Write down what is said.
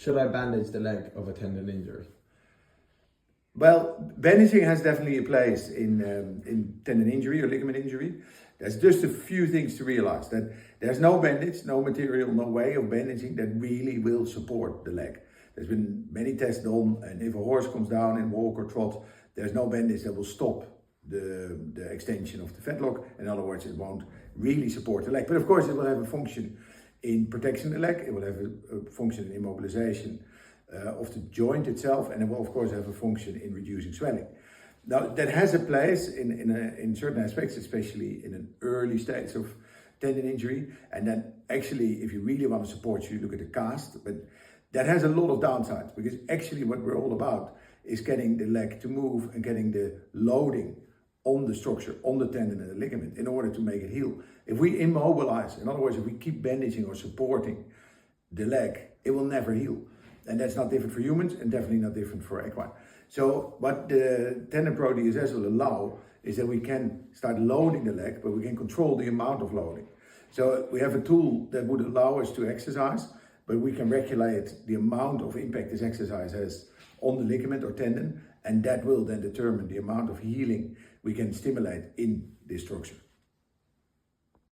Should I bandage the leg of a tendon injury? Well, bandaging has definitely a place in tendon injury or ligament injury. There's just a few things to realize, that there's no bandage, no material, no way of bandaging that really will support the leg. There's been many tests done, and if a horse comes down and walk or trot, there's no bandage that will stop the extension of the fetlock. In other words, it won't really support the leg. But of course, it will have a function in protecting the leg, it will have a function in immobilization of the joint itself, and it will of course have a function in reducing swelling. Now that has a place in certain aspects, especially in an early stage of tendon injury, and then actually if you really want to support, you look at the cast, but that has a lot of downsides, because actually what we're all about is getting the leg to move and getting the loading on the structure, on the tendon and the ligament in order to make it heal. If we immobilize, in other words, if we keep bandaging or supporting the leg, it will never heal. And that's not different for humans and definitely not different for equine. So what the tendon pro-DSS will allow is that we can start loading the leg, but we can control the amount of loading. So we have a tool that would allow us to exercise, but we can regulate the amount of impact this exercise has on the ligament or tendon, and that will then determine the amount of healing we can stimulate in this structure.